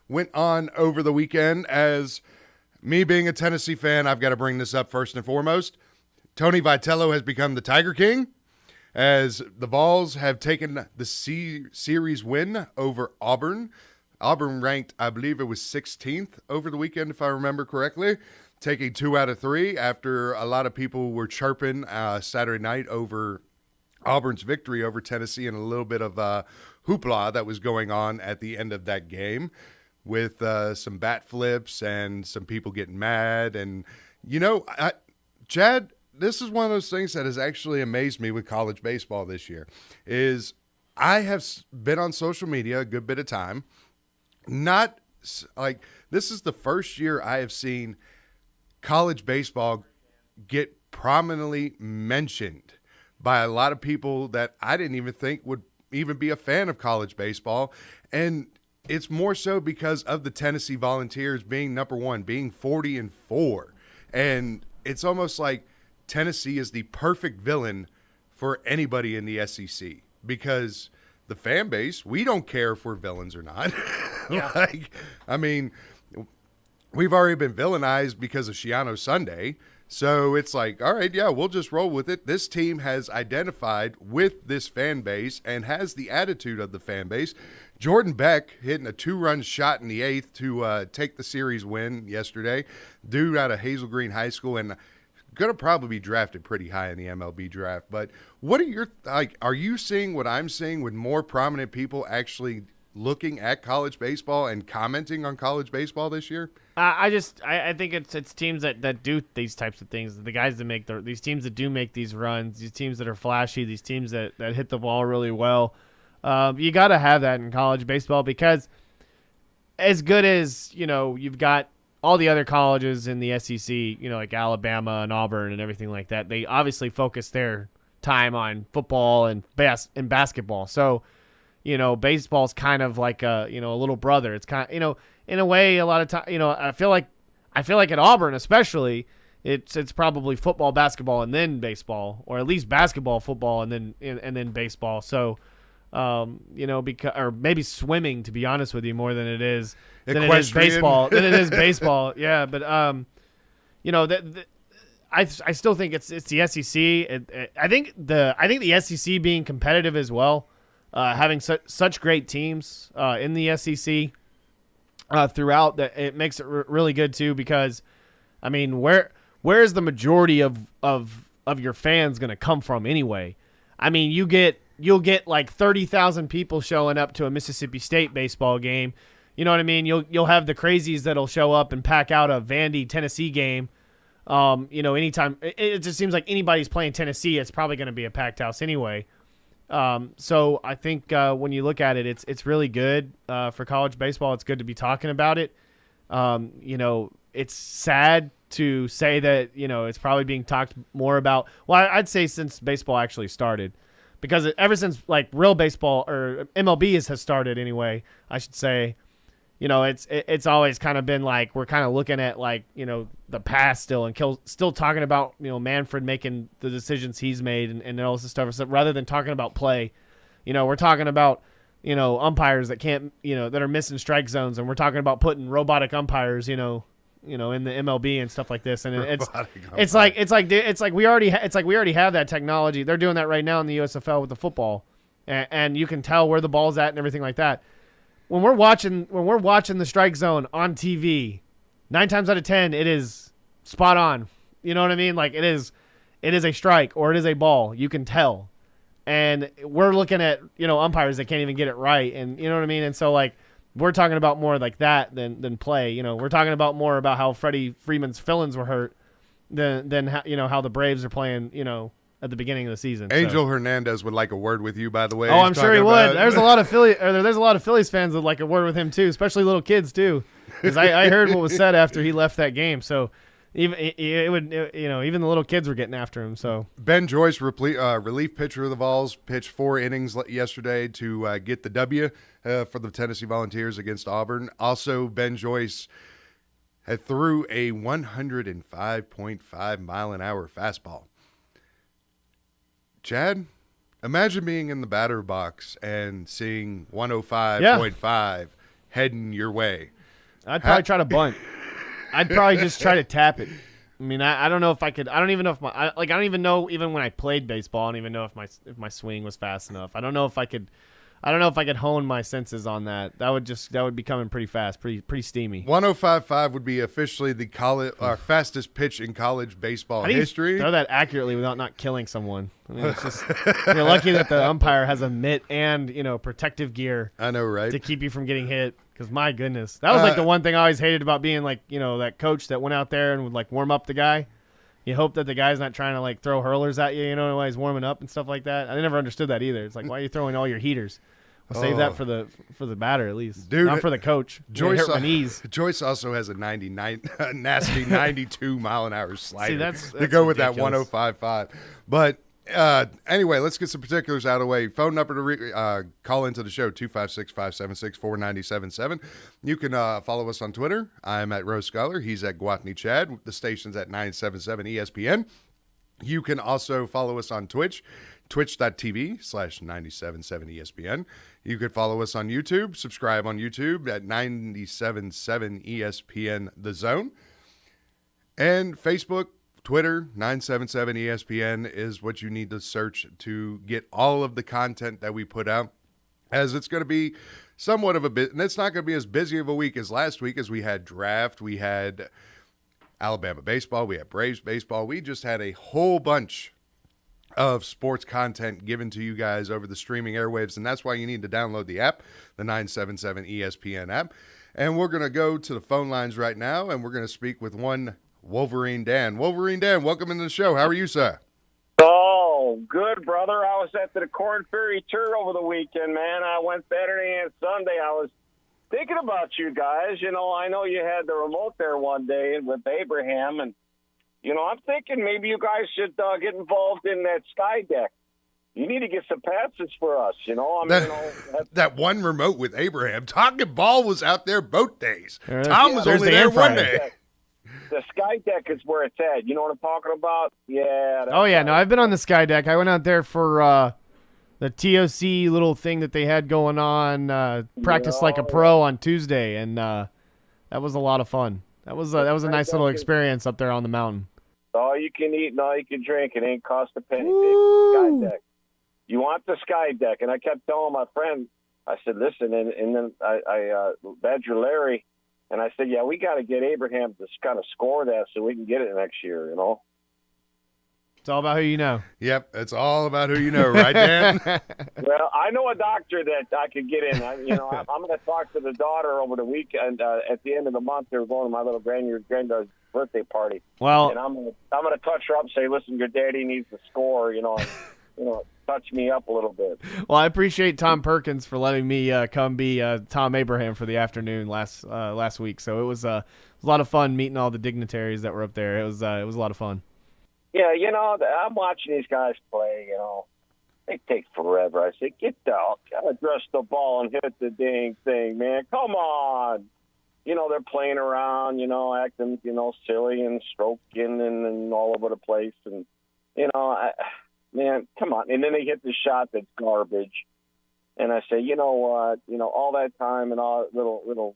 went on over the weekend. As me being a Tennessee fan, I've got to bring this up first and foremost. Tony Vitello has become the Tiger King, as the Vols have taken the series win over Auburn. Auburn ranked, I believe it was 16th over the weekend, if I remember correctly, taking 2 out of 3 after a lot of people were chirping Saturday night over Auburn's victory over Tennessee and a little bit of hoopla that was going on at the end of that game with some bat flips and some people getting mad. And, Chad, this is one of those things that has actually amazed me with college baseball this year, is I have been on social media a good bit of time. Not like this is the first year I have seen college baseball get prominently mentioned by a lot of people that I didn't even think would even be a fan of college baseball. And it's more so because of the Tennessee Volunteers being number one, being 40-4. And it's almost like Tennessee is the perfect villain for anybody in the SEC, because the fan base, we don't care if we're villains or not. Yeah. We've already been villainized because of Shiano Sunday. So it's like, all right, yeah, we'll just roll with it. This team has identified with this fan base and has the attitude of the fan base. Jordan Beck hitting a 2-run shot in the 8th to take the series win yesterday. Dude out of Hazel Green High School, and going to probably be drafted pretty high in the MLB draft. But what are your are you seeing what I'm seeing with more prominent people actually looking at college baseball and commenting on college baseball this year? I think it's teams that do these types of things. The guys that make these teams that do make these runs, these teams that are flashy, these teams that hit the ball really well. You got to have that in college baseball, because as good as, you've got all the other colleges in the SEC, like Alabama and Auburn and everything like that, they obviously focus their time on football and basketball. So, baseball's kind of like a little brother. It's kind of, in a way, a lot of time, I feel like at Auburn especially, it's probably football, basketball, and then baseball, or at least basketball, football, and then baseball. So, because, or maybe swimming, to be honest with you, more than it is baseball. Yeah, but I still think it's the SEC. I think the SEC being competitive as well, having such great teams in the SEC throughout, that it makes it really good too. Because where is the majority of your fans going to come from anyway? You'll get like 30,000 people showing up to a Mississippi State baseball game. You know what I mean? You'll have the crazies that'll show up and pack out a Vandy Tennessee game. Anytime it just seems like anybody's playing Tennessee, it's probably going to be a packed house anyway. So I think when you look at it, it's really good for college baseball. It's good to be talking about it. It's sad to say that it's probably being talked more about. Well, I'd say since baseball actually started. Because ever since like real baseball, or MLB has started anyway, I should say, it's always kind of been like we're kind of looking at like the past still, and still talking about Manfred making the decisions he's made and all this stuff, rather than talking about play. We're talking about umpires that can't that are missing strike zones, and we're talking about putting robotic umpires in the MLB and stuff like this, and it's like we already have that technology. They're doing that right now in the USFL with the football, and you can tell where the ball's at and everything like that. When we're watching the strike zone on TV, 9 times out of 10 it is spot on. You know what I mean? Like it is a strike or it is a ball. You can tell, and we're looking at umpires that can't even get it right, and you know what I mean. And so like, we're talking about more like that than play. We're talking about more about how Freddie Freeman's fill-ins were hurt than how the Braves are playing, at the beginning of the season. Angel Hernandez would like a word with you, by the way. Oh, I'm sure he would. There's a lot of Phillies fans that like a word with him too, especially little kids too. Because I heard what was said after he left that game. So even the little kids were getting after him. So Ben Joyce, relief pitcher of the Vols, pitched 4 innings yesterday to get the W for the Tennessee Volunteers against Auburn. Also, Ben Joyce had threw a 105.5 mile an hour fastball. Chad, imagine being in the batter box and seeing 105.5 heading your way. I'd probably try to bunt. I'd probably just try to tap it. I mean, I don't know if I could. I don't even know if I don't even know, even when I played baseball, I don't even know if my swing was fast enough. I don't know if I could hone my senses on that. That would be coming pretty fast, pretty steamy. 105.5 would be officially the fastest pitch in college baseball history. Throw that accurately without not killing someone. I mean, it's just you're lucky that the umpire has a mitt and protective gear. I know, right? To keep you from getting hit. Because my goodness, that was like the one thing I always hated about being that coach that went out there and would warm up the guy. You hope that the guy's not trying to throw hurlers at you, while he's warming up and stuff like that. I never understood that either. It's like, why are you throwing all your heaters? Well, save that for the batter at least, dude. Not for the coach. Joyce, hurt my knees. Joyce also has a nasty 92 mile an hour slider. See, that's to go with ridiculous. That 105.5. But anyway, let's get some particulars out of the way. Phone number to call into the show, 256-576-4977. You can follow us on Twitter. I'm at Rose Scholar. He's at Gwathney Chad. The station's at 977 ESPN. You can also follow us on Twitch, twitch.tv/977 ESPN. You could follow us on YouTube. Subscribe on YouTube at 977 ESPN The Zone. And Facebook, Twitter, 977 ESPN is what you need to search to get all of the content that we put out, as it's going to be somewhat of a bit, and it's not going to be as busy of a week as last week, as we had draft, we had Alabama baseball, we had Braves baseball. We just had a whole bunch of sports content given to you guys over the streaming airwaves, and that's why you need to download the app, the 977 ESPN app. And we're going to go to the phone lines right now, and we're going to speak with one Wolverine Dan. Wolverine Dan, welcome into the show. How are you, sir? Oh, good, brother. I was at the Corn Ferry Tour over the weekend, man. I went Saturday and Sunday. I was thinking about you guys. I know you had the remote there one day with Abraham, and, I'm thinking maybe you guys should get involved in that sky deck. You need to get some passes for us, That one remote with Abraham. Talking Ball was out there both days. Thom was Thursday only there and one Friday. day. The sky deck is where it's at. You know what I'm talking about? Yeah. Oh, yeah. No, I've been on the sky deck. I went out there for the TOC little thing that they had going on, practice like a pro on Tuesday, and that was a lot of fun. That was a nice little experience up there on the mountain. All you can eat and all you can drink. It ain't cost a penny. Sky deck. You want the sky deck. And I kept telling my friend, I said, listen, and then I Badger Larry, and I said, yeah, we got to get Abraham to kind of score that so we can get it next year, It's all about who you know. Yep, it's all about who you know, right, Dan? Well, I know a doctor that I could get in. I'm going to talk to the daughter over the weekend. At the end of the month, they're going to my little granddaughter's birthday party. Well, and I'm going to touch her up and say, listen, your daddy needs to score. Touch me up a little bit. Well, I appreciate Tom Perkins for letting me come be Tom Abraham for the afternoon last week. So it was a lot of fun meeting all the dignitaries that were up there. It was a lot of fun. Yeah, I'm watching these guys play. They take forever. I say, get down, address the ball and hit the dang thing, man. Come on. They're playing around, acting, silly and stroking and all over the place. And, man, come on. And then they hit the shot that's garbage. And I say, you know what? All that time and all little,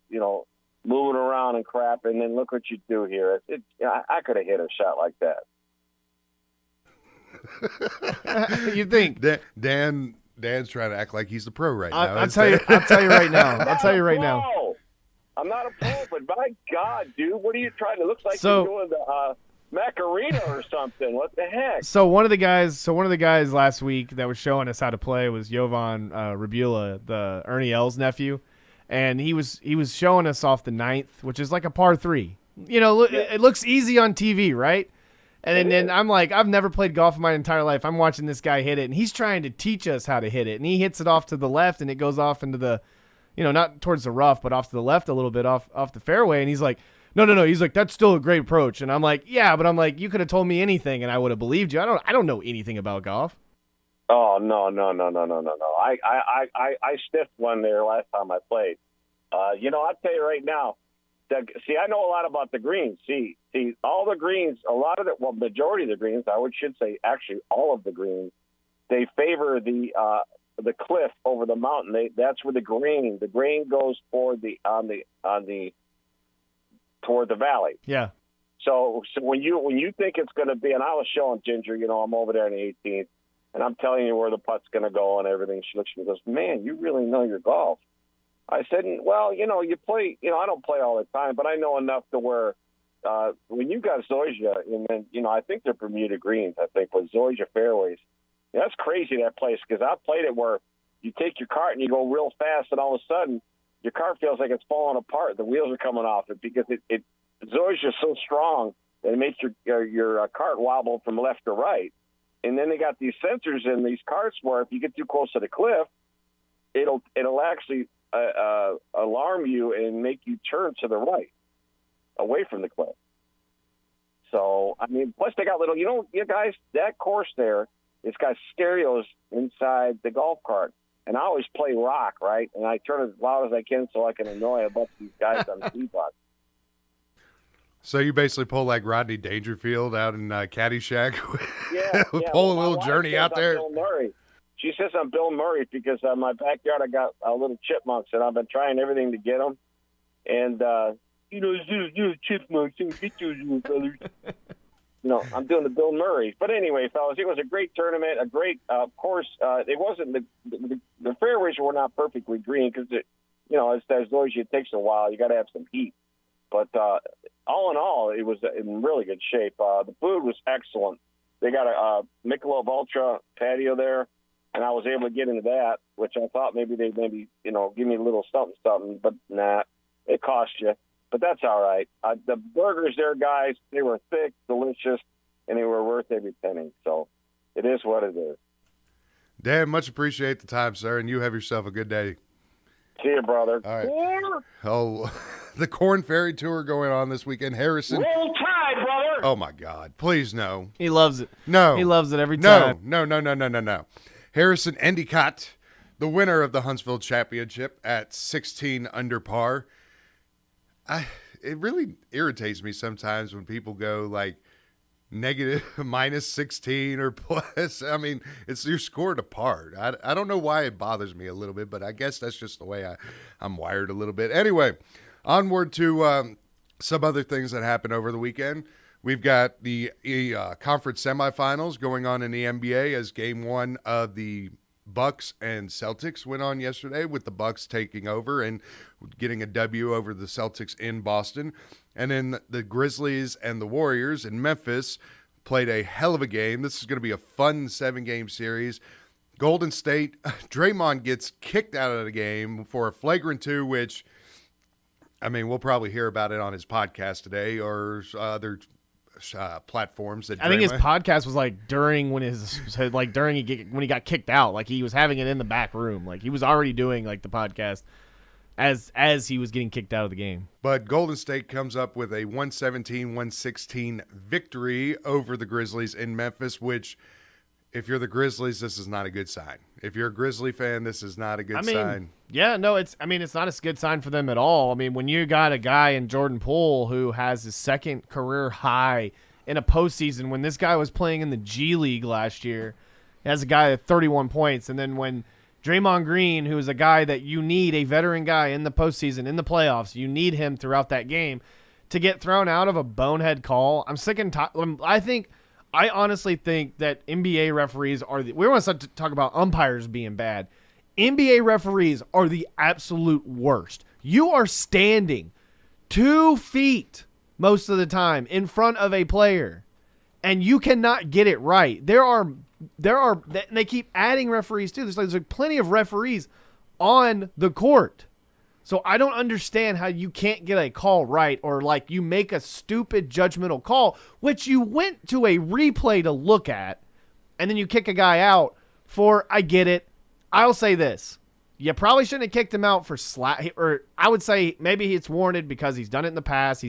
moving around and crap, and then look what you do here. I could have hit a shot like that. You think? Dan's trying to act like he's the pro right now. I'll tell you right now. I'm not a pro, but my God, dude, what are you trying to? Looks like you're doing the Macarena or something. What the heck? So one of the guys last week that was showing us how to play was Jovan Rabula, the Ernie L's nephew, and he was showing us off the ninth, which is like a par 3. It looks easy on TV, right? And then I'm like, I've never played golf in my entire life. I'm watching this guy hit it, and he's trying to teach us how to hit it. And he hits it off to the left, and it goes off into the, not towards the rough, but off to the left a little bit off the fairway. And he's like, no. He's like, that's still a great approach. And I'm like, yeah, but I'm like, you could have told me anything, and I would have believed you. I don't know anything about golf. Oh, no. I stiffed one there last time I played. I'll tell you right now, I know a lot about the greens. See, all the greens, majority of the greens, should say actually all of the greens, they favor the the cliff over the mountain. That's where the grain goes toward the valley. Yeah. So when you think it's going to be, and I was showing Ginger, I'm over there in the 18th, and I'm telling you where the putt's going to go and everything. She looks at me and goes, "Man, you really know your golf." I said, "Well, you play. I don't play all the time, but I know enough to where when you got Zoysia, and then I think they're Bermuda greens. I think with Zoysia fairways, that's crazy that place because I played it where you take your cart and you go real fast, and all of a sudden your cart feels like it's falling apart. The wheels are coming off it because it Zoysia is so strong that it makes your cart wobble from left to right. And then they got these sensors in these carts where if you get too close to the cliff, it'll actually alarm you and make you turn to the right, away from the cliff. So, plus they got little, you guys, that course there, it's got stereos inside the golf cart. And I always play rock, right? And I turn it as loud as I can so I can annoy a bunch of these guys on the tee box. So you basically pull like Rodney Dangerfield out in Caddyshack. Yeah. Pull a little journey out there. Bill Murray. She says I'm Bill Murray because in my backyard I got little chipmunks, and I've been trying everything to get them. And, chipmunks, get those little fellas. I'm doing the Bill Murray. But anyway, fellas, it was a great tournament, a great course. It wasn't the fairways were not perfectly green because, as noisy, it takes a while. You got to have some heat. But all in all, it was in really good shape. The food was excellent. They got a Michelob Ultra patio there, and I was able to get into that, which I thought maybe they'd give me a little something, but nah, it cost you. But that's all right. The burgers there, guys, they were thick, delicious, and they were worth every penny. So it is what it is. Dan, much appreciate the time, sir, and you have yourself a good day. See you, brother. All right. Oh, the Corn Ferry Tour going on this weekend. Harrison. Roll Tide, brother. Oh, my God. Please, no. He loves it. No. He loves it every time. No. Harrison Endicott, the winner of the Huntsville Championship at 16 under par. It really irritates me sometimes when people go like negative minus 16 or plus. It's you're scored apart. I don't know why it bothers me a little bit, but I guess that's just the way I'm wired a little bit. Anyway, onward to some other things that happened over the weekend. We've got the conference semifinals going on in the NBA as game one of the Bucks and Celtics went on yesterday, with the Bucks taking over and getting a W over the Celtics in Boston. And then the Grizzlies and the Warriors in Memphis played a hell of a game. This is going to be a fun 7-game series. Golden State, Draymond gets kicked out of the game for a flagrant 2, which, we'll probably hear about it on his podcast today or other platforms. That I think his podcast was like during when he got kicked out. Like he was having it in the back room. Like he was already doing like the podcast as he was getting kicked out of the game. But Golden State comes up with a 117-116 victory over the Grizzlies in Memphis, which, if you're the Grizzlies, this is not a good sign. If you're a Grizzly fan, this is not a good sign. Yeah, no, it's not a good sign for them at all. When you got a guy in Jordan Poole who has his second career high in a postseason, when this guy was playing in the G League last year, he has a guy at 31 points, and then when Draymond Green, who is a guy that you need, a veteran guy in the postseason, in the playoffs, you need him throughout that game, to get thrown out of a bonehead call. I'm sick and tired. I honestly think that NBA referees we want to talk about umpires being bad. NBA referees are the absolute worst. You are standing 2 feet most of the time in front of a player, and you cannot get it right. They keep adding referees too. There's plenty of referees on the court. So I don't understand how you can't get a call right, or like you make a stupid judgmental call, which you went to a replay to look at, and then you kick a guy out for, I get it. I'll say this. You probably shouldn't have kicked him out for slap, or I would say maybe it's warranted because he's done it in the past.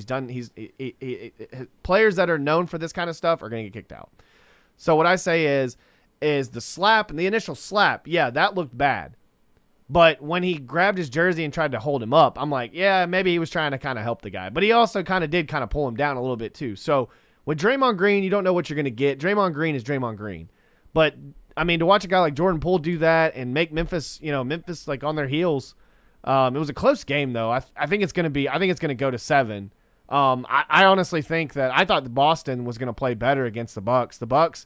Players that are known for this kind of stuff are going to get kicked out. So what I say is the slap and the initial slap, yeah, that looked bad. But when he grabbed his jersey and tried to hold him up, I'm like, yeah, maybe he was trying to kind of help the guy. But he also did pull him down a little bit too. So with Draymond Green, you don't know what you're going to get. Draymond Green is Draymond Green. But to watch a guy like Jordan Poole do that and make Memphis like on their heels. It was a close game though. I think it's going to go to 7. I honestly think that I thought Boston was going to play better against the Bucks. The Bucks,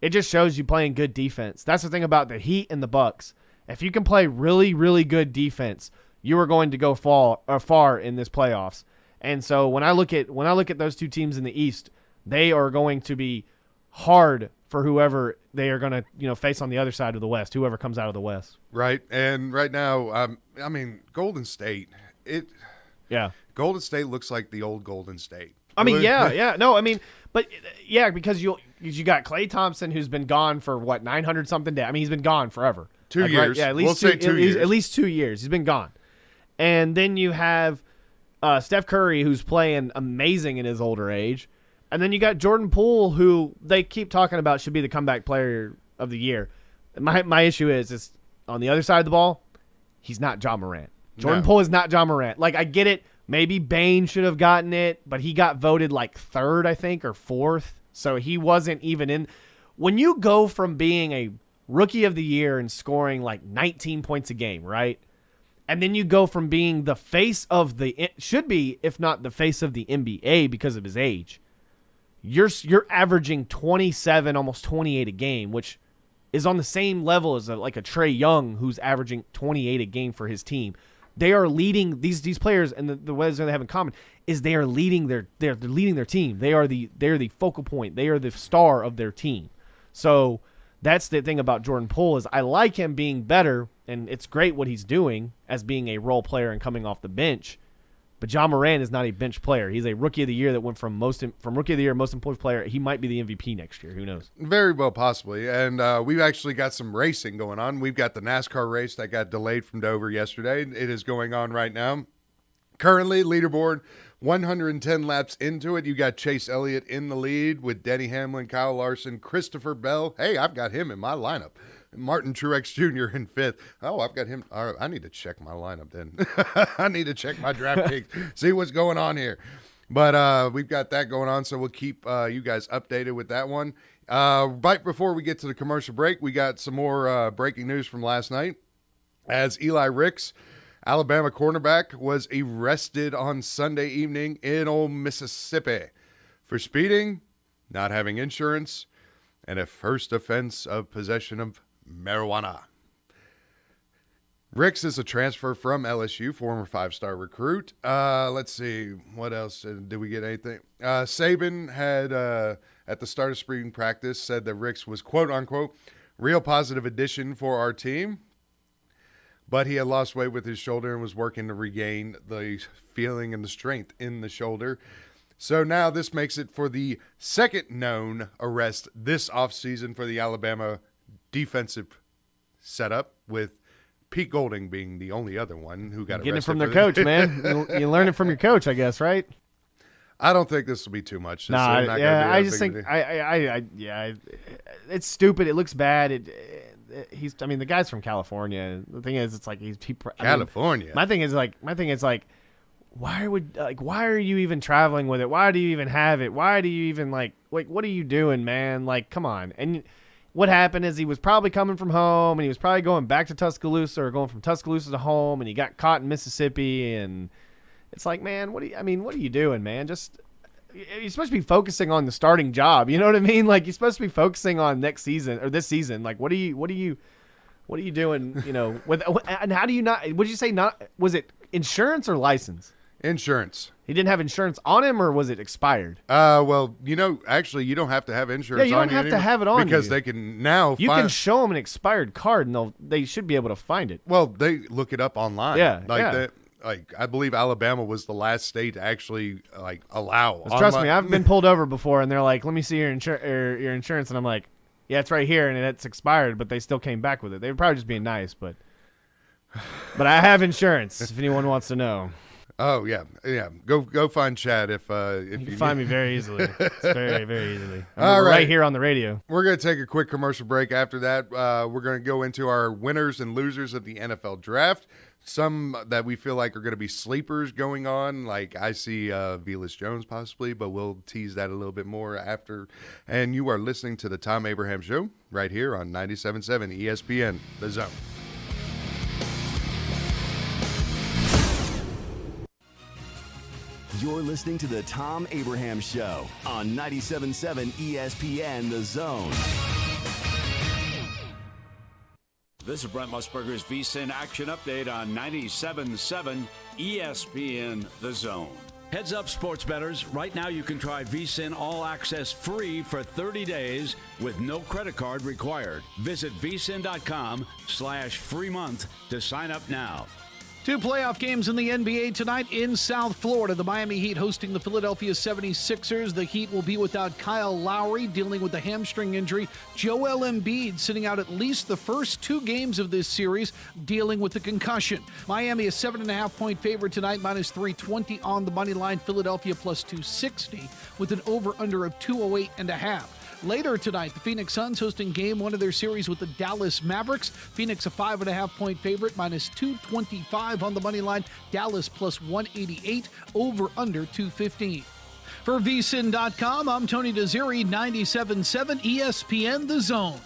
it just shows you playing good defense. That's the thing about the Heat and the Bucks. If you can play really, really good defense, you are going to go far in this playoffs. And so when I look at those two teams in the East, they are going to be hard for whoever they are going to face on the other side of the West, whoever comes out of the West. Right. And right now, Golden State, Golden State looks like the old Golden State. Because you got Klay Thompson, who's been gone for 900 something days. He's been gone forever. 2 years. Right? Yeah, at least we'll say 2 years. At least 2 years. He's been gone. And then you have Steph Curry, who's playing amazing in his older age. And then you got Jordan Poole, who they keep talking about should be the comeback player of the year. My issue is on the other side of the ball, he's not Ja Morant. Jordan Poole is not Ja Morant. Like, I get it. Maybe Bane should have gotten it, but he got voted like 3rd, I think, or 4th. So he wasn't even in. When you go from being a rookie of the year and scoring like 19 points a game, right? And then you go from being the face of should be, if not the face of the NBA because of his age. You're averaging 27, almost 28 a game, which is on the same level as a Trae Young, who's averaging 28 a game for his team. They are leading these players, and the ways they have in common is they are leading they're leading their team. They are the focal point. They are the star of their team. So that's the thing about Jordan Poole is I like him being better, and it's great what he's doing as being a role player and coming off the bench. But Ja Morant is not a bench player. He's a rookie of the year that went from rookie of the year, most improved player. He might be the MVP next year. Who knows? Very well, possibly. And we've actually got some racing going on. We've got the NASCAR race that got delayed from Dover yesterday. It is going on right now. Currently, leaderboard 110 laps into it. You got Chase Elliott in the lead with Denny Hamlin, Kyle Larson, Christopher Bell. Hey, I've got him in my lineup. Martin Truex Jr. in 5th. Oh, I've got him. All right, I need to check my lineup then. I need to check my DraftKings, see what's going on here. But we've got that going on, so we'll keep you guys updated with that one. Right before we get to the commercial break, we got some more breaking news from last night. As Eli Ricks, Alabama cornerback, was arrested on Sunday evening in old Mississippi for speeding, not having insurance, and a first offense of possession of marijuana. Ricks is a transfer from LSU, former 5-star recruit. Let's see. What else? Did we get anything? Saban had, at the start of spring practice, said that Ricks was, quote-unquote, real positive addition for our team. But he had lost weight with his shoulder and was working to regain the feeling and the strength in the shoulder. So now this makes it for the second known arrest this offseason for the Alabama defensive setup, with Pete Golding being the only other one who got arrested. Getting it from their coach, man. You learn it from your coach, I guess, right? I don't think this will be too much. It's stupid. It looks bad. The guy's from California. The thing is, it's like California. My thing is why are you even traveling with it? Why do you even have it? Why do you even what are you doing, man? Like, come on. And what happened is he was probably coming from home and he was probably going back to Tuscaloosa or going from Tuscaloosa to home, and he got caught in Mississippi. And it's like, man, what are you doing, man? You're supposed to be focusing on the starting job. You know what I mean? Like, you're supposed to be focusing on next season or this season. Like, what are you doing? You know, and how do you not? Would you say not? Was it insurance or license? Insurance. He didn't have insurance on him, or was it expired? Well, actually, you don't have to have insurance. Yeah, you don't have to have it on because you. They can now. You can show them an expired card, and they should be able to find it. Well, they look it up online. Yeah, I believe Alabama was the last state to actually allow. Trust me, I've been pulled over before, and they're like, "Let me see your insurance," and I'm like, "Yeah, it's right here," and it's expired, but they still came back with it. They were probably just being nice, but I have insurance. If anyone wants to know. Oh yeah. Go find Chad if you can find me very easily. It's very, very easily. All right here on the radio. We're gonna take a quick commercial break. After that, we're gonna go into our winners and losers of the NFL draft. some that we feel like are going to be sleepers going on. Like I see Velus Jones possibly, but we'll tease that a little bit more after. And you are listening to the Thom Abraham Show right here on 97.7 ESPN, The Zone. You're listening to the Thom Abraham Show on 97.7 ESPN, The Zone. This is Brent Musburger's VSiN Action Update on 97.7 ESPN The Zone. Heads up, sports bettors. Right now you can try VSiN All Access free for 30 days with no credit card required. Visit vsin.com/free month to sign up now. 2 playoff games in the NBA tonight in South Florida. The Miami Heat hosting the Philadelphia 76ers. The Heat will be without Kyle Lowry, dealing with a hamstring injury. Joel Embiid sitting out at least the first 2 games of this series, dealing with a concussion. Miami a 7.5-point favorite tonight, minus 320 on the money line. Philadelphia plus 260 with an over-under of 208.5. Later tonight, the Phoenix Suns hosting Game 1 of their series with the Dallas Mavericks. Phoenix a 5.5-point favorite, minus 225 on the money line. Dallas plus 188, over under 215. For vsin.com, I'm Tony Desiri, 97.7 ESPN The Zone.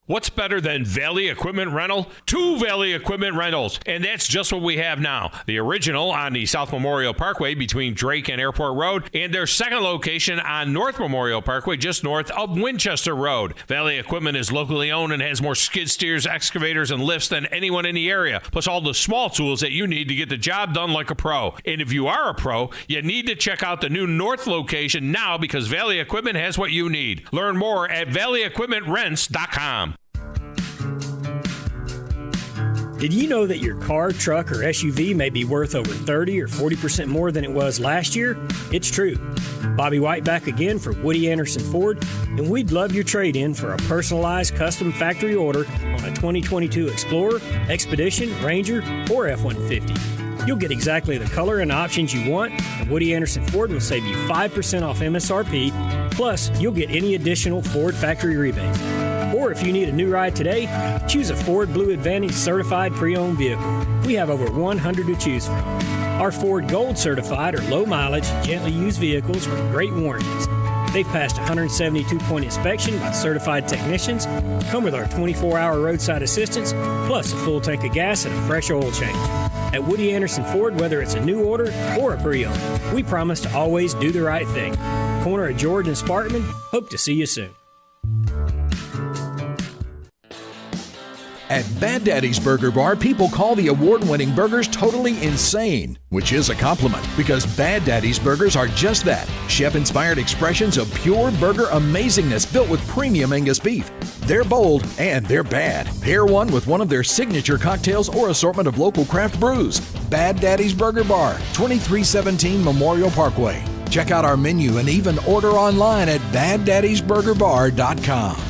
What's better than Valley Equipment Rental? 2 Valley Equipment Rentals, and that's just what we have now. The original on the South Memorial Parkway between Drake and Airport Road, and their second location on North Memorial Parkway just north of Winchester Road. Valley Equipment is locally owned and has more skid steers, excavators, and lifts than anyone in the area, plus all the small tools that you need to get the job done like a pro. And if you are a pro, you need to check out the new North location now because Valley Equipment has what you need. Learn more at valleyequipmentrents.com. Did you know that your car, truck, or SUV may be worth over 30 or 40% more than it was last year? It's true. Bobby White back again for Woody Anderson Ford, and we'd love your trade-in for a personalized custom factory order on a 2022 Explorer, Expedition, Ranger, or F-150. You'll get exactly the color and options you want, and Woody Anderson Ford will save you 5% off MSRP, plus you'll get any additional Ford factory rebates. Or if you need a new ride today, choose a Ford Blue Advantage certified pre-owned vehicle. We have over 100 to choose from. Our Ford Gold certified or low mileage, gently used vehicles with great warranties. They've passed a 172-point inspection by certified technicians, come with our 24-hour roadside assistance, plus a full tank of gas and a fresh oil change. At Woody Anderson Ford, whether it's a new order or a pre-owned, we promise to always do the right thing. Corner of George and Sparkman, hope to see you soon. At Bad Daddy's Burger Bar, people call the award-winning burgers totally insane, which is a compliment because Bad Daddy's Burgers are just that, chef-inspired expressions of pure burger amazingness built with premium Angus beef. They're bold and they're bad. Pair one with one of their signature cocktails or assortment of local craft brews. Bad Daddy's Burger Bar, 2317 Memorial Parkway. Check out our menu and even order online at BadDaddy'sBurgerBar.com.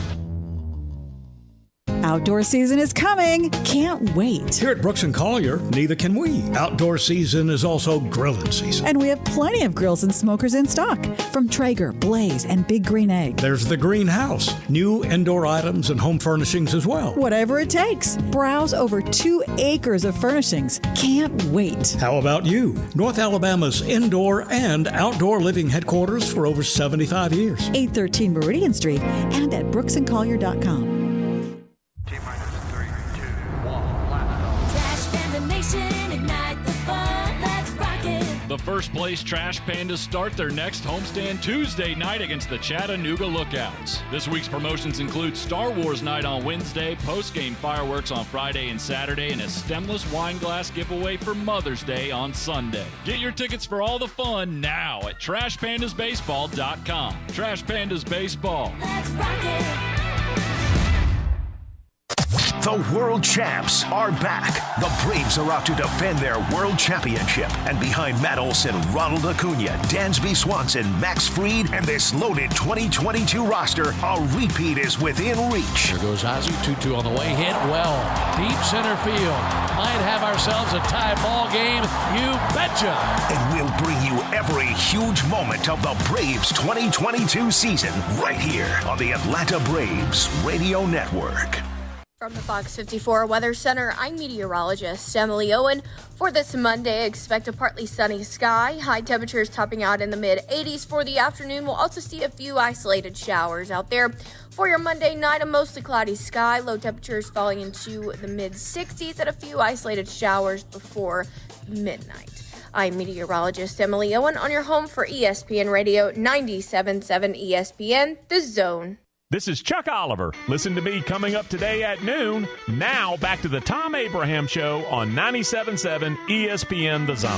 Outdoor season is coming. Can't wait. Here at Brooks & Collier, neither can we. Outdoor season is also grilling season. And we have plenty of grills and smokers in stock from Traeger, Blaze, and Big Green Egg. There's the greenhouse, new indoor items and home furnishings as well. Whatever it takes. Browse over 2 acres of furnishings. Can't wait. How about you? North Alabama's indoor and outdoor living headquarters for over 75 years. 813 Meridian Street and at brooksandcollier.com. The first place Trash Pandas start their next homestand Tuesday night against the Chattanooga Lookouts. This week's promotions include Star Wars night on Wednesday, post-game fireworks on Friday and Saturday, and a stemless wine glass giveaway for Mother's Day on Sunday. Get your tickets for all the fun now at TrashPandasBaseball.com. Trash Pandas Baseball. Let's rock it. The world champs are back. The Braves are out to defend their world championship. And behind Matt Olson, Ronald Acuna, Dansby Swanson, Max Fried, and this loaded 2022 roster, a repeat is within reach. There goes Ozzie, 2-2 on the way, hit well. Deep center field. Might have ourselves a tie ball game. You betcha. And we'll bring you every huge moment of the Braves 2022 season right here on the Atlanta Braves Radio Network. From the Fox 54 Weather Center, I'm meteorologist Emily Owen. For this Monday, expect a partly sunny sky. High temperatures topping out in the mid-80s for the afternoon. We'll also see a few isolated showers out there. For your Monday night, a mostly cloudy sky. Low temperatures falling into the mid-60s and a few isolated showers before midnight. I'm meteorologist Emily Owen on your home for ESPN Radio 97.7 ESPN, The Zone. This is Chuck Oliver. Listen to me coming up today at noon. Now back to the Thom Abraham Show on 97.7 ESPN The Zone.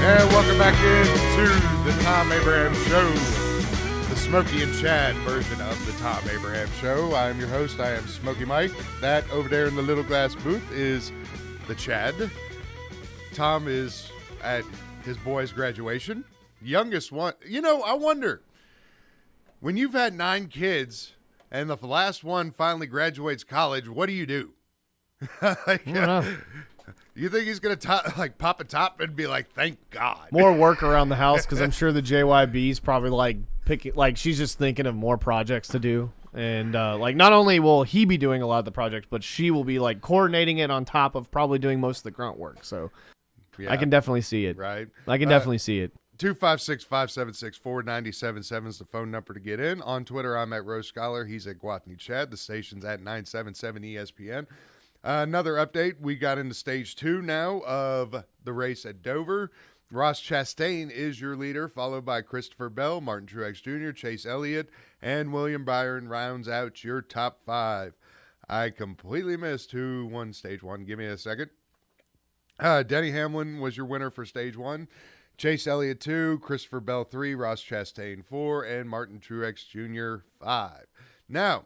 And welcome back into the Thom Abraham Show, the Smokey and Chad version of the Thom Abraham Show. I am your host. I am Smokey Mike. That over there in the little glass booth is the Chad. Thom is at his boy's graduation. Youngest one. You know, I wonder, when you've had 9 kids and the last one finally graduates college, what do you do? You think he's going to pop a top and be like, thank God? More work around the house because I'm sure the JYB's probably she's just thinking of more projects to do. And not only will he be doing a lot of the projects, but she will be coordinating it on top of probably doing most of the grunt work. So yeah, I can definitely see it. Right. I can definitely see it. 256-576-4997 is the phone number to get in. On Twitter, I'm at Rose Scholar. He's at Gwathney Chad. The station's at 977 ESPN. Another update, we got into stage 2 now of the race at Dover. Ross Chastain is your leader, followed by Christopher Bell, Martin Truex Jr., Chase Elliott, and William Byron rounds out your top 5. I completely missed who won stage 1. Give me a second. Denny Hamlin was your winner for stage 1. Chase Elliott 2, Christopher Bell 3, Ross Chastain 4, and Martin Truex Jr. 5. Now,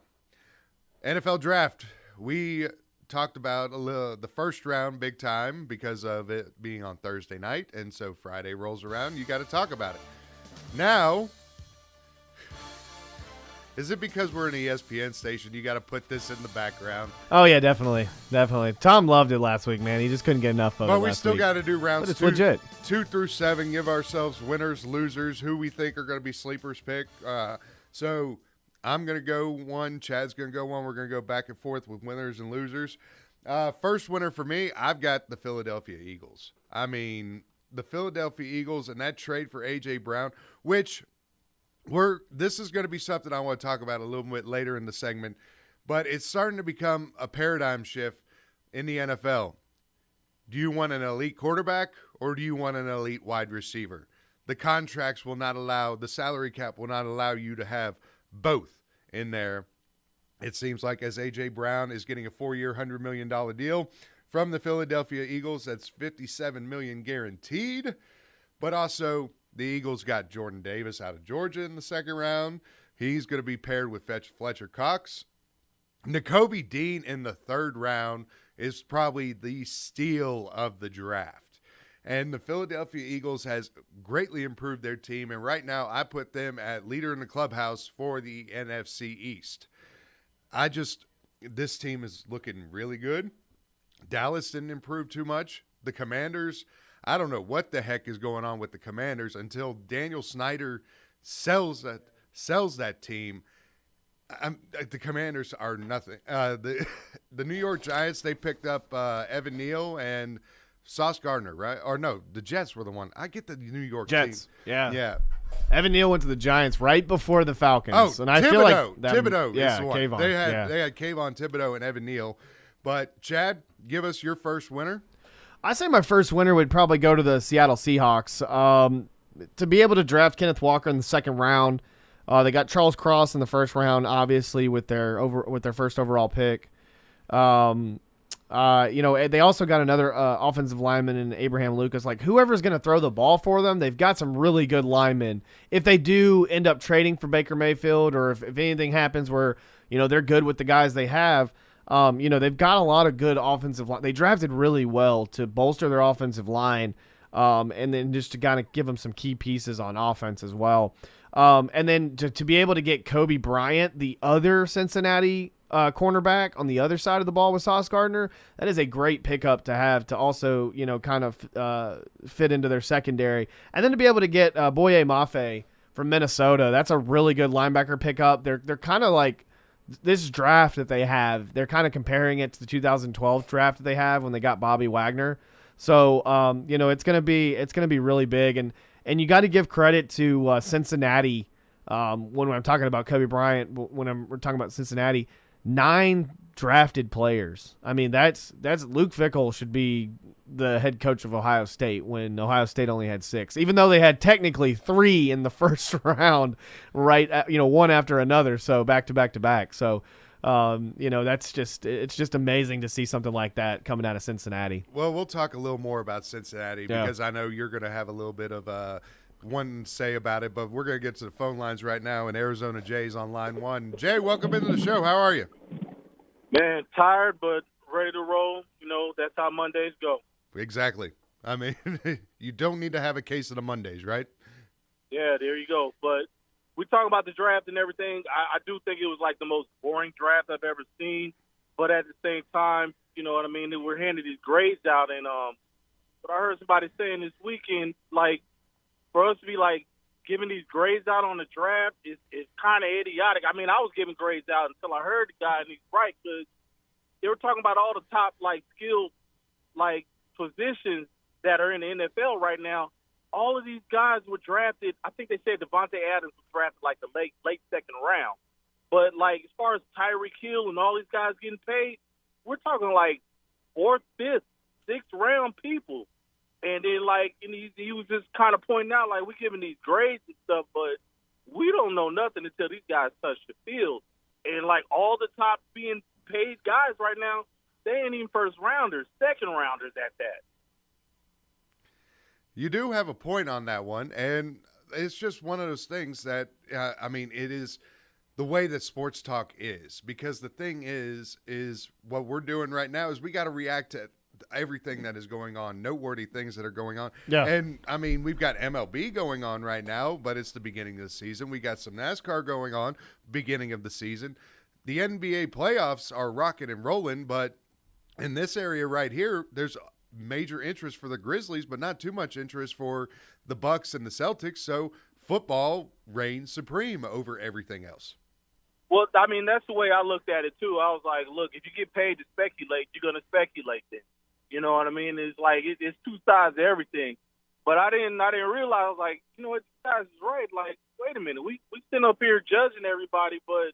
NFL Draft, we talked about the first round big time because of it being on Thursday night, and so Friday rolls around, you got to talk about it. Now, is it because we're an ESPN station you got to put this in the background? Oh yeah, definitely. Thom loved it last week, man. He just couldn't get enough of it. But we still got to do rounds but it's legit. 2 through 7, give ourselves winners, losers, who we think are going to be sleepers pick. So I'm going to go 1, Chad's going to go 1. We're going to go back and forth with winners and losers. First winner for me, I've got the Philadelphia Eagles. I mean, the Philadelphia Eagles and that trade for A.J. Brown, which this is going to be something I want to talk about a little bit later in the segment, but it's starting to become a paradigm shift in the NFL. Do you want an elite quarterback or do you want an elite wide receiver? The contracts will not allow, the salary cap will not allow you to have both in there. It seems like as A.J. Brown is getting a 4-year, $100 million deal from the Philadelphia Eagles, that's $57 million guaranteed, but also the Eagles got Jordan Davis out of Georgia in the second round. He's going to be paired with Fletcher Cox. Nakobe Dean in the third round is probably the steal of the draft. And the Philadelphia Eagles has greatly improved their team, and right now I put them at leader in the clubhouse for the NFC East. This team is looking really good. Dallas didn't improve too much. The Commanders, I don't know what the heck is going on with the Commanders until Daniel Snyder sells that team. The Commanders are nothing. The New York Giants, they picked up Evan Neal and Sauce Gardner, right? Or no, the Jets were the one. I get the New York Jets. team. Yeah. Evan Neal went to the Giants right before the Falcons. Oh, and I Thibodeau. feel like Thibodeau is the one. Kayvon. They had Kayvon Thibodeau and Evan Neal. But, Chad, give us your first winner. I say my first winner would probably go to the Seattle Seahawks. To be able to draft Kenneth Walker in the second round, they got Charles Cross in the first round, obviously with their first overall pick. They also got another offensive lineman in Abraham Lucas. Like whoever's going to throw the ball for them, they've got some really good linemen. If they do end up trading for Baker Mayfield, or if anything happens where they're good with the guys they have. They've got a lot of good offensive line. They drafted really well to bolster their offensive line, and then just to kind of give them some key pieces on offense as well. And then to be able to get Kobe Bryant, the other Cincinnati cornerback on the other side of the ball with Sauce Gardner, that is a great pickup to have to also, kind of fit into their secondary. And then to be able to get Boye Mafe from Minnesota, that's a really good linebacker pickup. They're kind of like this draft that they have, they're kind of comparing it to the 2012 draft that they have when they got Bobby Wagner. So, it's going to be really big. And you got to give credit to Cincinnati when I'm talking about Kobe Bryant, we're talking about Cincinnati. 9 drafted players. I mean, that's Luke Fickell should be the head coach of Ohio State when Ohio State only had 6, even though they had technically 3 in the first round, right? One after another. So back to back to back. So, it's just amazing to see something like that coming out of Cincinnati. Well, we'll talk a little more about Cincinnati because I know you're going to have a little bit of one say about it, but we're going to get to the phone lines right now, and Arizona Jay's on line 1. Jay, welcome into the show. How are you? Man, tired but ready to roll. That's how Mondays go. Exactly. I mean, you don't need to have a case of the Mondays, right? Yeah, there you go. But we talk about the draft and everything. I do think it was like the most boring draft I've ever seen. But at the same time, you know what I mean, we're handing these grades out. And but I heard somebody saying this weekend, like, for us to be, like, giving these grades out on the draft is kind of idiotic. I mean, I was giving grades out until I heard the guy, and he's right, because they were talking about all the top, like, skilled, like, positions that are in the NFL right now. All of these guys were drafted. I think they said Devontae Adams was drafted, like, the late second round. But, like, as far as Tyreek Hill and all these guys getting paid, we're talking, like, 4th, 5th, 6th round people. And then, like, and he was just kind of pointing out, like, we're giving these grades and stuff, but we don't know nothing until these guys touch the field. And, like, all the top being paid guys right now, they ain't even first rounders, second rounders at that. You do have a point on that one, and it's just one of those things that, it is the way that sports talk is. Because the thing is what we're doing right now is we got to react to everything that is going on, noteworthy things that are going on. Yeah. And, we've got MLB going on right now, but it's the beginning of the season. We got some NASCAR going on, beginning of the season. The NBA playoffs are rocking and rolling, but in this area right here, there's major interest for the Grizzlies, but not too much interest for the Bucks and the Celtics. So football reigns supreme over everything else. Well, that's the way I looked at it, too. I was like, look, if you get paid to speculate, you're going to speculate then. You know what I mean? It's like it's two sides to everything. But I didn't realize, I was like, you know what, this guy's right. Like, wait a minute, we sitting up here judging everybody, but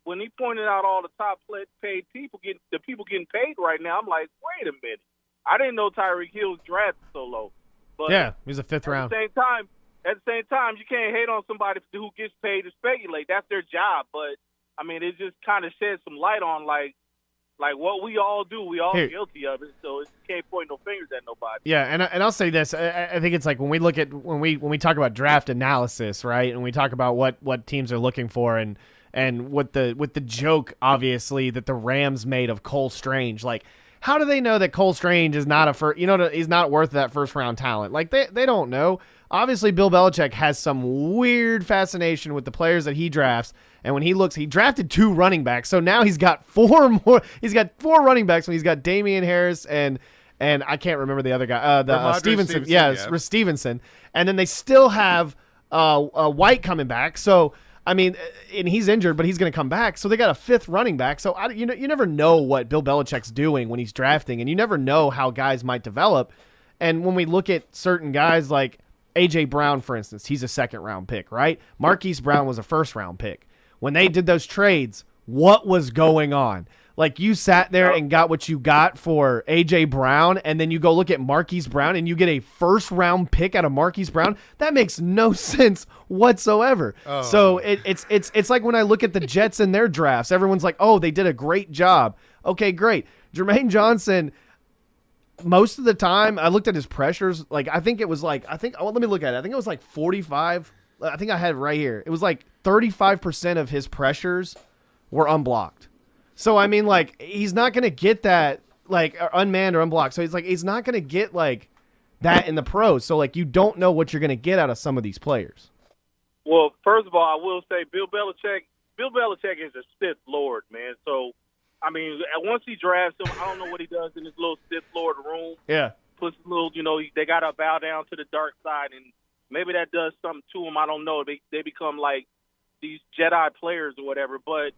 when he pointed out all the top paid people getting paid right now, I'm like, wait a minute. I didn't know Tyreek Hill was drafted so low. But yeah, he's a 5th round. At the same time, you can't hate on somebody who gets paid to speculate. That's their job. But it just kind of sheds some light on like what we all do. We all guilty of it. So you can't point no fingers at nobody. Yeah, and I'll say this. I think it's like when we talk about draft analysis, right? And we talk about what teams are looking for and with the joke, obviously, that the Rams made of Cole Strange. Like, how do they know that Cole Strange is not he's not worth that first round talent? Like, they don't know. Obviously, Bill Belichick has some weird fascination with the players that he drafts. And when he drafted 2 running backs. So now he's got 4 more. He's got 4 running backs when he's got Damian Harris and I can't remember the other guy, Stevenson. Stevenson. And then they still have White coming back. So, and he's injured, but he's going to come back. So they got a 5th running back. So you never know what Bill Belichick's doing when he's drafting, and you never know how guys might develop. And when we look at certain guys like A.J. Brown, for instance, he's a 2nd round pick, right? Marquise Brown was a 1st round pick. When they did those trades, what was going on? Like, you sat there and got what you got for A.J. Brown, and then you go look at Marquise Brown, and you get a 1st round pick out of Marquise Brown? That makes no sense whatsoever. Oh. So it's like when I look at the Jets and their drafts, everyone's like, oh, they did a great job. Okay, great. Jermaine Johnson, most of the time, I looked at his pressures. Like, let me look at it. I think it was like 45. I think I had it right here. It was like 35% of his pressures were unblocked. So, he's not going to get that, like, unmanned or unblocked. So, he's not going to get, like, that in the pros. So, like, you don't know what you're going to get out of some of these players. Well, first of all, I will say Bill Belichick Bill Belichick is a Sith Lord, man. So, I mean, once he drafts him, I don't know what he does in his little Sith Lord room. Yeah. Puts a little, they got to bow down to the dark side, and maybe that does something to them. I don't know. They become like these Jedi players or whatever. But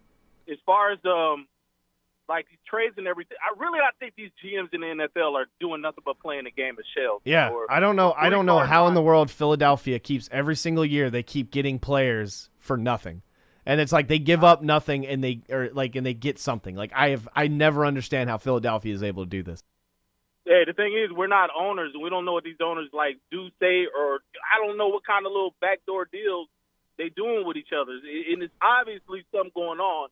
as far as like these trades and everything, I think these GMs in the NFL are doing nothing but playing the game of shells. Yeah, I don't know how in the world Philadelphia keeps every single year they keep getting players for nothing. And it's like they give up nothing and they get something. Like I never understand how Philadelphia is able to do this. Yeah, the thing is, we're not owners, and we don't know what these owners do say, or I don't know what kind of little backdoor deals they doing with each other. And it's obviously something going on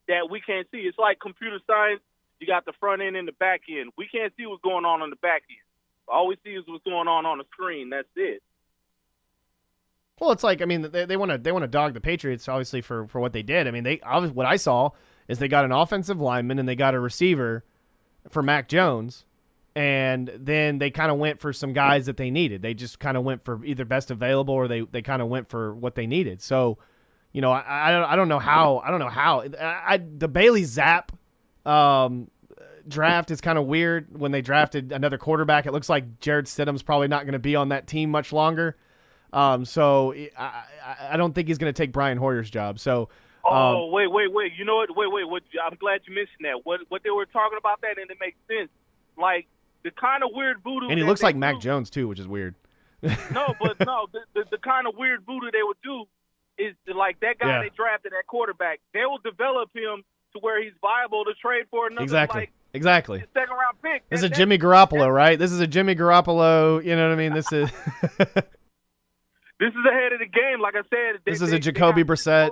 that we can't see. It's like computer science. You got the front end and the back end. We can't see what's going on the back end. All we see is what's going on the screen. That's it. Well, it's like, I mean, they want to dog the Patriots obviously for what they did. I mean, what I saw is they got an offensive lineman and they got a receiver for Mac Jones, and then they kind of went for some guys that they needed. They just kind of went for either best available or they kind of went for what they needed. So, I don't know how. The Bailey Zapp draft is kind of weird. When they drafted another quarterback, it looks like Jared Stidham's probably not going to be on that team much longer. So I don't think he's going to take Brian Hoyer's job. So. Wait. You know what? Wait. I'm glad you mentioned that. What they were talking about that, and it makes sense. Like the kind of weird voodoo. And he looks like Mac Jones too, which is weird. The kind of weird voodoo they would do is like that guy they drafted at quarterback. They will develop him to where he's viable to trade for another Exactly. second round pick. This is a Jimmy Garoppolo, right? This is a Jimmy Garoppolo. You know what I mean? This is. This is ahead of the game. Like I said, this is a Jacoby Brissett.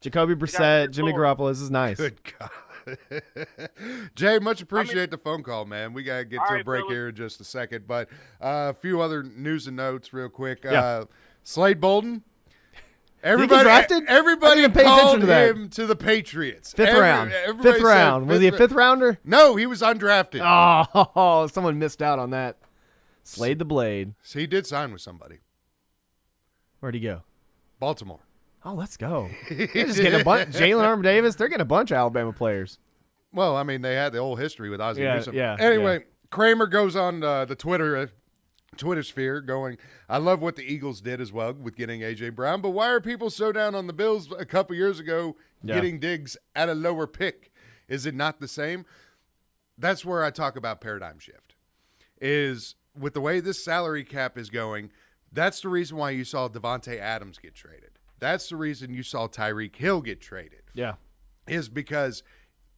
Jacoby Brissett, Jimmy Garoppolo. This is nice. Good God. Jay, much appreciate the phone call, man. We got to get to a break here in just a second, but a few other news and notes real quick. Slade Bolden. Everybody called him to the Patriots. Fifth round. Was he a fifth rounder? No, he was undrafted. Oh, someone missed out on that. Slade the Blade. So he did sign with somebody. Where'd he go? Baltimore. Oh, let's go. They're just getting a bunch. Jalen Armour Davis, they're getting a bunch of Alabama players. Well, I mean, they had the whole history with Ozzie Newsome. Yeah. Anyway, Kramer goes on the Twitter sphere going, I love what the Eagles did as well with getting A.J. Brown, but why are people so down on the Bills a couple years ago getting Diggs at a lower pick? Is it not the same? That's where I talk about paradigm shift. Is with the way this salary cap is going, that's the reason why you saw Devontae Adams get traded. That's the reason you saw Tyreek Hill get traded. Yeah. Is because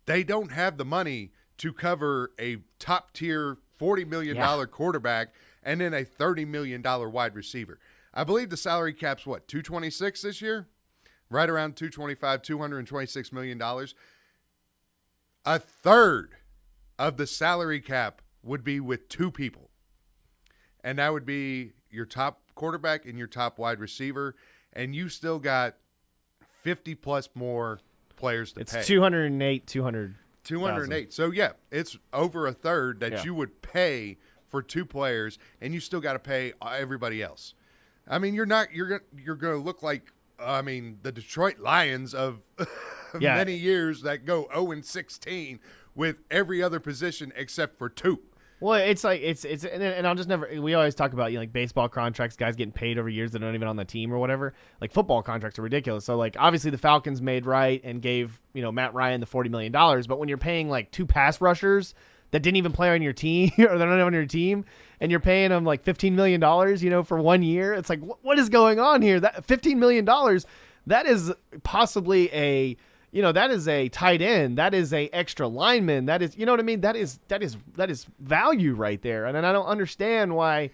they don't have the money to cover a top-tier $40 million quarterback and then a $30 million wide receiver. I believe the salary cap's, what, $226 this year? Right around $225, $226 million. A third of the salary cap would be with two people. And that would be your top quarterback and your top wide receiver. And you still got 50-plus more players to pay. It's 208. So, yeah, it's over a third that you would pay for two players, and you still got to pay everybody else. I mean, you're going to look like, the Detroit Lions of many years that go 0-16 with every other position except for two. Well, it's like and I'll just never. We always talk about like baseball contracts, guys getting paid over years that aren't even on the team or whatever. Like football contracts are ridiculous. So like obviously the Falcons made right and gave Matt Ryan the $40 million. But when you're paying like two pass rushers that didn't even play on your team or they're not on your team, and you're paying them like $15 million, for 1 year, it's like what is going on here? That $15 million, that is possibly a. That is a tight end. That is a extra lineman. That is, you know what I mean? That is value right there. And then I don't understand why,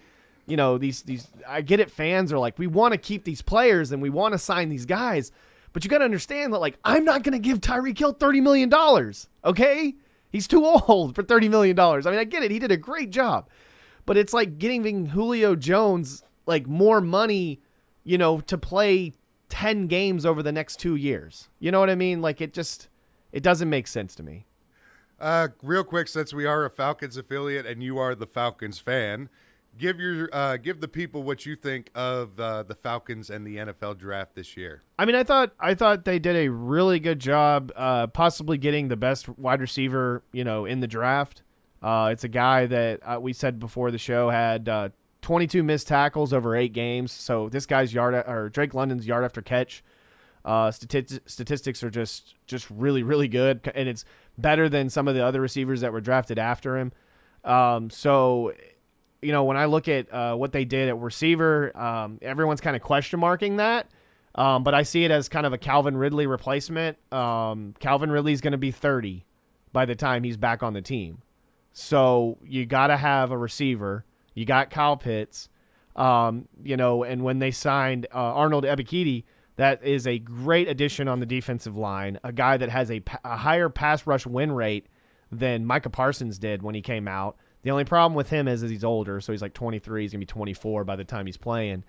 these I get it. Fans are like, we want to keep these players and we want to sign these guys, but you got to understand that like, I'm not going to give Tyreek Hill $30 million. Okay. He's too old for $30 million. I mean, I get it. He did a great job, but it's like giving Julio Jones like more money, to play 10 games over the next 2 years. You know what I mean? Like it doesn't make sense to me. Real quick, since we are a Falcons affiliate and you are the Falcons fan, Give the people what you think of the Falcons and the NFL draft this year. I mean, I thought they did a really good job, possibly getting the best wide receiver, in the draft. It's a guy that we said before the show had 22 missed tackles over 8 games. So this guy's Drake London's yard after catch statistics are just really, really good, and it's better than some of the other receivers that were drafted after him. So, when I look at what they did at receiver, everyone's kind of question marking that. But I see it as kind of a Calvin Ridley replacement. Calvin Ridley's going to be 30 by the time he's back on the team. So you got to have a receiver. You got Kyle Pitts, and when they signed Arnold Ebiketie, that is a great addition on the defensive line, a guy that has a higher pass rush win rate than Micah Parsons did when he came out. The only problem with him is he's older, so he's like 23. He's going to be 24 by the time he's playing.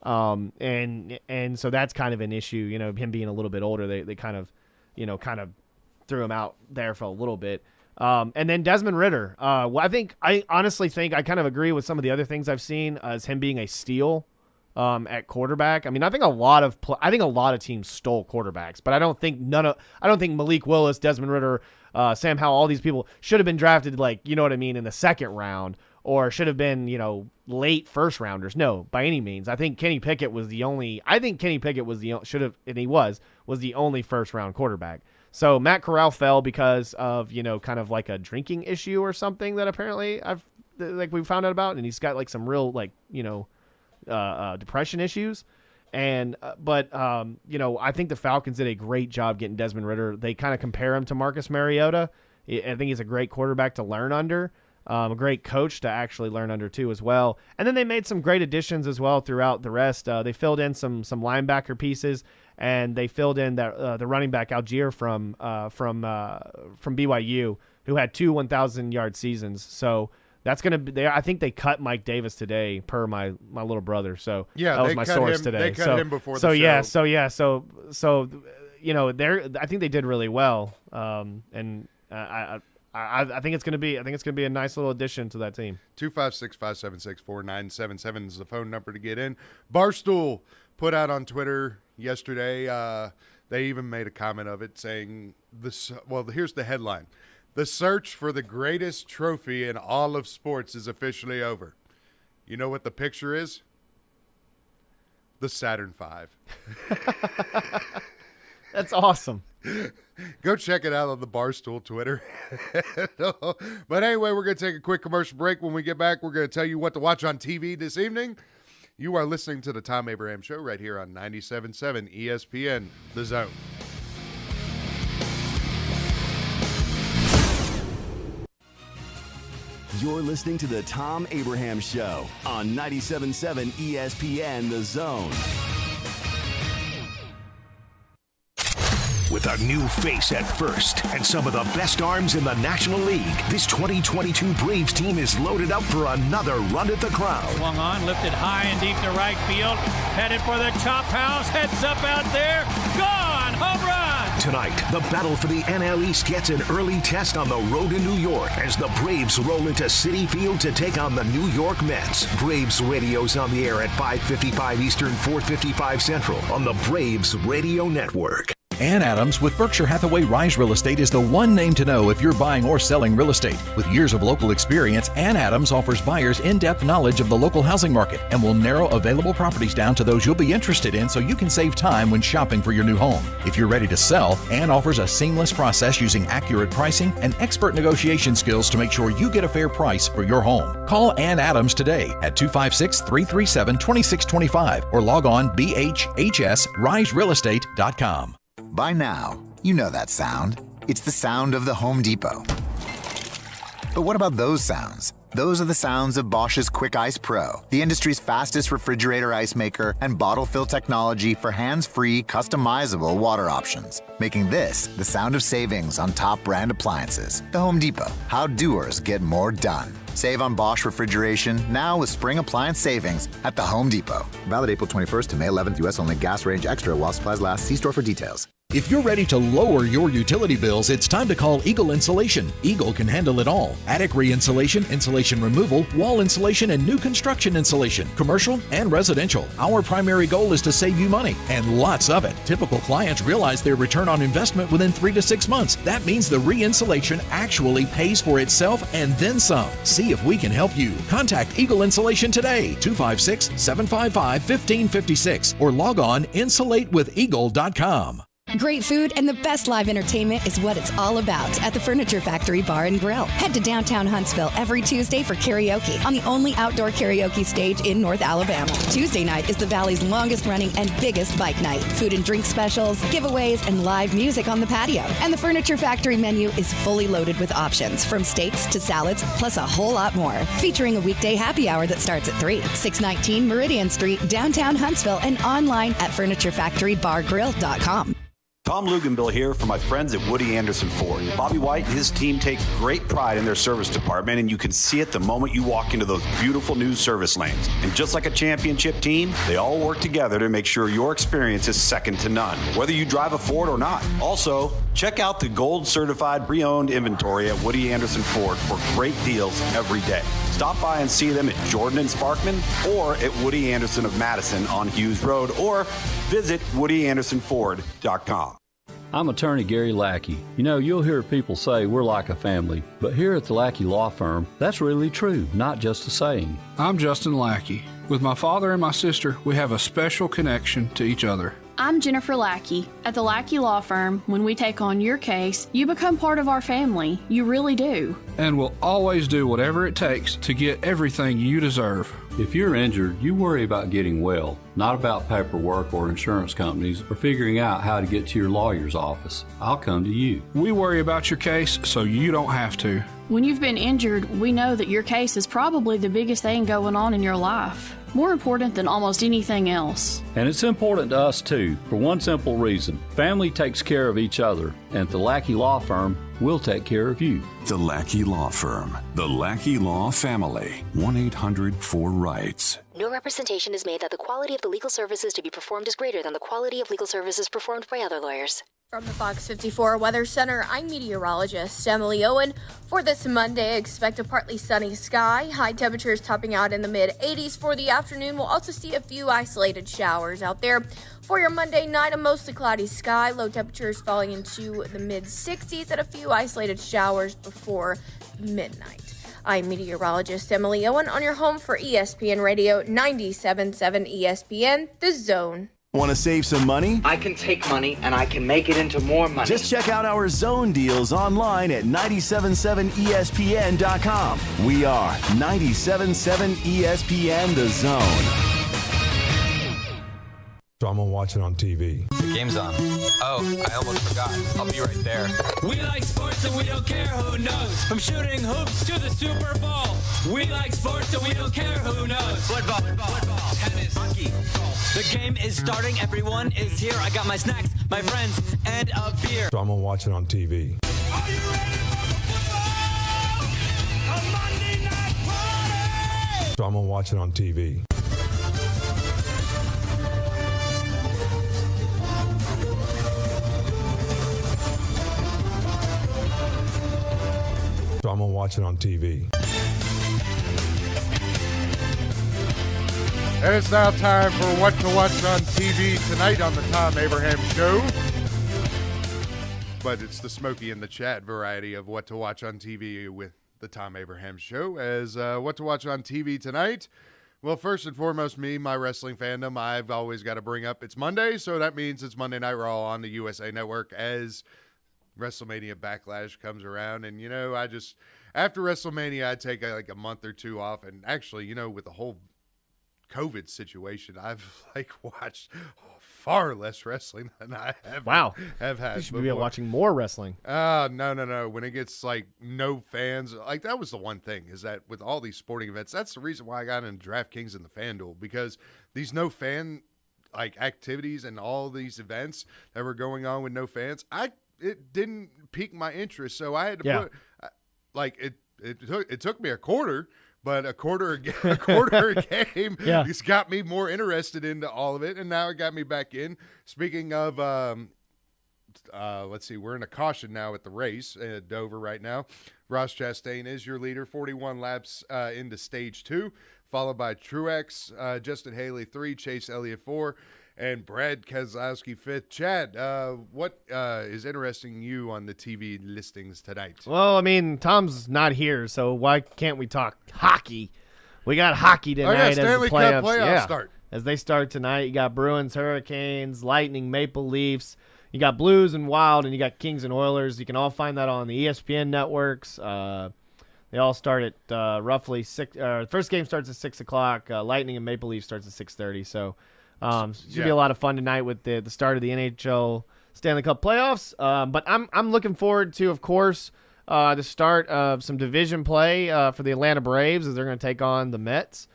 And so that's kind of an issue, him being a little bit older. They kind of threw him out there for a little bit. And then Desmond Ridder. I honestly think I kind of agree with some of the other things I've seen as him being a steal at quarterback. I mean, I think a lot of teams stole quarterbacks, but I don't think Malik Willis, Desmond Ridder, Sam Howell, all these people should have been drafted in the second round, or should have been, late first rounders. No, by any means. I think Kenny Pickett was the only first round quarterback. So Matt Corral fell because of, kind of like a drinking issue or something that apparently we found out about, and he's got like some real depression issues. But I think the Falcons did a great job getting Desmond Ridder. They kind of compare him to Marcus Mariota. I think he's a great quarterback to learn under, a great coach to actually learn under too as well. And then they made some great additions as well throughout the rest. They filled in some linebacker pieces, and they filled in the running back Algier from BYU, who had 2 1,000-yard seasons. So that's going to be there. I think they cut Mike Davis today, per my little brother. So yeah, that was my source today. They cut him before the show. I think they did really well. And I think it's going to be a nice little addition to that team. 256-576-4977 is the phone number to get in. Barstool put out on Twitter yesterday. They even made a comment of it saying this. Well, here's the headline. The search for the greatest trophy in all of sports is officially over. You know what the picture is? The Saturn V. That's awesome. Go check it out on the Barstool Twitter. But anyway, we're going to take a quick commercial break. When we get back, we're going to tell you what to watch on TV this evening. You are listening to the Thom Abraham Show right here on 97.7 ESPN, The Zone. You're listening to the Thom Abraham Show on 97.7 ESPN, The Zone. With a new face at first and some of the best arms in the National League, this 2022 Braves team is loaded up for another run at the crown. Swung on, lifted high and deep to right field, headed for the chop house, heads up out there, gone, home run! Tonight, the battle for the NL East gets an early test on the road in New York as the Braves roll into Citi Field to take on the New York Mets. Braves radio's on the air at 5:55 Eastern, 4:55 Central on the Braves Radio Network. Ann Adams with Berkshire Hathaway Rise Real Estate is the one name to know if you're buying or selling real estate. With years of local experience, Ann Adams offers buyers in-depth knowledge of the local housing market and will narrow available properties down to those you'll be interested in so you can save time when shopping for your new home. If you're ready to sell, Ann offers a seamless process using accurate pricing and expert negotiation skills to make sure you get a fair price for your home. Call Ann Adams today at 256-337-2625 or log on bhsriserealestate.com. By now, you know that sound. It's the sound of the Home Depot. But what about those sounds? Those are the sounds of Bosch's Quick Ice Pro, the industry's fastest refrigerator ice maker and bottle fill technology for hands-free, customizable water options, making this the sound of savings on top brand appliances. The Home Depot, how doers get more done. Save on Bosch refrigeration now with spring appliance savings at the Home Depot. Valid April 21st to May 11th, U.S. only. Gas range extra while supplies last. See store for details. If you're ready to lower your utility bills, it's time to call Eagle Insulation. Eagle can handle it all. Attic re-insulation, insulation removal, wall insulation, and new construction insulation, commercial and residential. Our primary goal is to save you money, and lots of it. Typical clients realize their return on investment within 3 to 6 months. That means the re-insulation actually pays for itself and then some. See if we can help you. Contact Eagle Insulation today, 256-755-1556, or log on insulatewitheagle.com. Great food and the best live entertainment is what it's all about at the Furniture Factory Bar and Grill. Head to downtown Huntsville every Tuesday for karaoke on the only outdoor karaoke stage in North Alabama. Tuesday night is the Valley's longest running and biggest bike night. Food and drink specials, giveaways, and live music on the patio. And the Furniture Factory menu is fully loaded with options from steaks to salads, plus a whole lot more. Featuring a weekday happy hour that starts at 3. 619 Meridian Street, downtown Huntsville, and online at FurnitureFactoryBarGrill.com. Tom Luganbill here for my friends at Woody Anderson Ford. Bobby White and his team take great pride in their service department, and you can see it the moment you walk into those beautiful new service lanes. And just like a championship team, they all work together to make sure your experience is second to none, whether you drive a Ford or not. Also, check out the gold certified pre-owned inventory at Woody Anderson Ford for great deals every day. Stop by and see them at Jordan and Sparkman or at Woody Anderson of Madison on Hughes Road, or visit WoodyAndersonFord.com. I'm attorney Gary Lackey. You know, you'll hear people say we're like a family, but here at the Lackey Law Firm, that's really true, not just a saying. I'm Justin Lackey. With my father and my sister, we have a special connection to each other. I'm Jennifer Lackey. At the Lackey Law Firm, when we take on your case, you become part of our family. You really do. And we'll always do whatever it takes to get everything you deserve. If you're injured, you worry about getting well, not about paperwork or insurance companies or figuring out how to get to your lawyer's office. I'll come to you. We worry about your case so you don't have to. When you've been injured, we know that your case is probably the biggest thing going on in your life. More important than almost anything else. And it's important to us too, for one simple reason. Family takes care of each other, and at the Lackey Law Firm, we'll take care of you. The Lackey Law Firm. The Lackey Law Family. 1-800-4-RIGHTS. No representation is made that the quality of the legal services to be performed is greater than the quality of legal services performed by other lawyers. From the Fox 54 Weather Center, I'm meteorologist Emily Owen. For this Monday, expect a partly sunny sky. High temperatures topping out in the mid-80s for the afternoon. We'll also see a few isolated showers out there. For your Monday night, a mostly cloudy sky. Low temperatures falling into the mid-60s and a few isolated showers before midnight. I'm meteorologist Emily Owen on your home for ESPN Radio 97.7 ESPN, The Zone. Want to save some money? I can take money and I can make it into more money. Just check out our zone deals online at 977ESPN.com. We are 97.7 ESPN The Zone. So I'm going to watch it on TV. The game's on. Oh, I almost forgot. I'll be right there. We like sports and we don't care who knows. From shooting hoops to the Super Bowl. We like sports and we don't care who knows. Football, tennis, hockey, golf. The game is starting. Everyone is here. I got my snacks, my friends, and a beer. So I'm going to watch it on TV. Are you ready for the football? A Monday night party! So I'm going to watch it on TV. So I'm going to watch it on TV. And it's now time for What to Watch on TV tonight on the Thom Abraham Show. But it's the Smokey in the Chat variety of What to Watch on TV with the Thom Abraham Show. As What to Watch on TV tonight, well, first and foremost, my wrestling fandom, I've always got to bring up it's Monday, so that means it's Monday Night Raw on the USA Network as WrestleMania Backlash comes around. And, you know, after WrestleMania, I'd take like a month or two off. And actually, you know, with the whole COVID situation, I've watched far less wrestling than I have had. You should be watching more wrestling. No. When it gets no fans, that was the one thing is that with all these sporting events, that's the reason why I got into DraftKings and the FanDuel, because these no fan activities and all these events that were going on with no fans, it didn't pique my interest, so I had to put it took me a quarter, but a quarter a game it's got me more interested into all of it, and now it got me back in. Speaking of let's see, we're in a caution now at the race at Dover right now. Ross Chastain is your leader, 41 laps into stage 2, followed by Truex, Justin Haley 3, Chase Elliott 4, and Brad Keselowski 5th. Chad, what is interesting you on the TV listings tonight? Well, I mean, Tom's not here, so why can't we talk hockey? We got hockey tonight as the playoffs start. As they start tonight, you got Bruins, Hurricanes, Lightning, Maple Leafs. You got Blues and Wild, and you got Kings and Oilers. You can all find that on the ESPN networks. They all start at roughly 6. First game starts at 6 o'clock. Lightning and Maple Leafs starts at 6:30. So it should be a lot of fun tonight with the start of the NHL Stanley Cup playoffs. But I'm looking forward to, of course, the start of some division play for the Atlanta Braves as they're going to take on the Mets.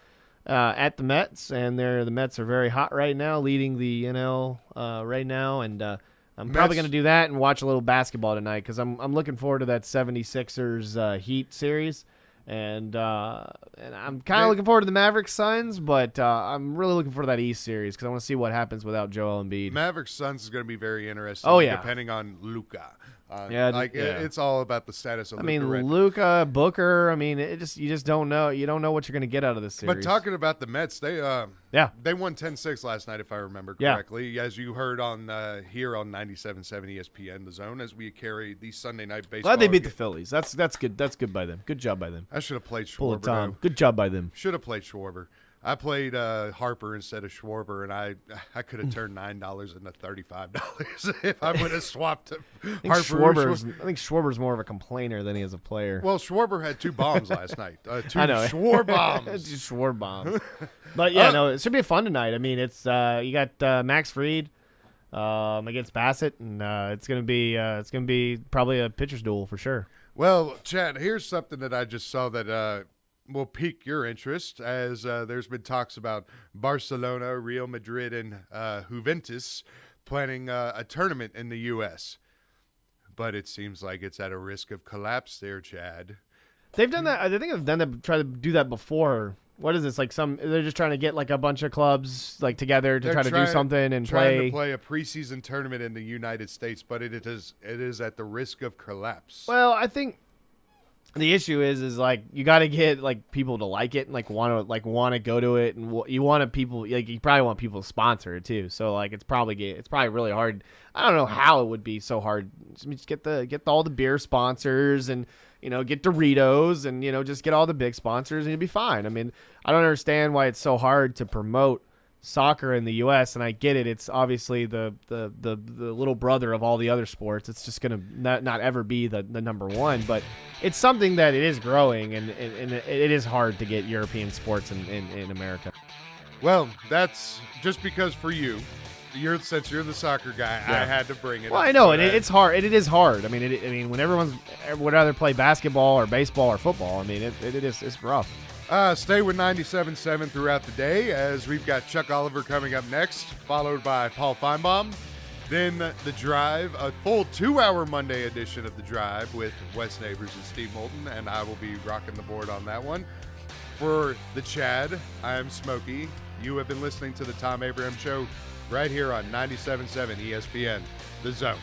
At the Mets, and the Mets are very hot right now, leading the NL right now, and I'm probably going to do that and watch a little basketball tonight because I'm looking forward to that 76ers Heat series, and I'm kind of looking forward to the Mavericks Suns, but I'm really looking forward to that East series because I want to see what happens without Joel Embiid. Mavericks Suns is going to be very interesting. Depending on Luka. It's all about the status of Luka. I mean, Luka, Booker. I mean, you just don't know. You don't know what you're going to get out of this series. But talking about the Mets, they won 10-6 last night, if I remember correctly. As you heard on here on 97.7 ESPN, The Zone, as we carry the Sunday night baseball. Glad they beat the Phillies. That's good. That's good by them. Good job by them. I should have played Schwarber. Tom. Good job by them. Should have played Schwarber. I played Harper instead of Schwarber, and I could have turned $9 into $35 if I would have swapped Harper. I think Schwarber's more of a complainer than he is a player. Well, Schwarber had 2 bombs last night. 2 I know. Schwar bombs. 2 Schwar bombs. But no, it should be fun tonight. I mean, it's you got Max Fried against Bassett, and it's gonna be probably a pitcher's duel for sure. Well, Chad, here's something that I just saw that will pique your interest, as there's been talks about Barcelona, Real Madrid, and Juventus planning a tournament in the U.S. But it seems like it's at a risk of collapse there, Chad. They've done that. I think they've done that. Tried to do that before. What is this? Like they're just trying to get like a bunch of clubs like together to try to do something and trying to play a preseason tournament in the United States, but it is at the risk of collapse. Well, I think the issue is like you got to get like people to like it and like want to go to it, and you want people like you probably want people to sponsor it too. So like it's probably really hard. I don't know how it would be so hard. Just get all the beer sponsors and get Doritos and just get all the big sponsors and you'll be fine. I mean, I don't understand why it's so hard to promote soccer in the U.S. and I get it. It's obviously the little brother of all the other sports. It's just gonna not ever be the number one, but it's something that it is growing and it is hard to get European sports in America. Well, that's just because for you. Since you're the soccer guy, I had to bring it. Well, up. I know, and it's hard. It is hard. I mean, when everyone would rather play basketball or baseball or football, I mean, it's rough. Stay with 97.7 throughout the day, as we've got Chuck Oliver coming up next, followed by Paul Feinbaum. Then The Drive, a full 2-hour Monday edition of The Drive with Wes Neighbors and Steve Moulton, and I will be rocking the board on that one. For the Chad, I am Smokey. You have been listening to the Thom Abraham Show right here on 97.7 ESPN, The Zone.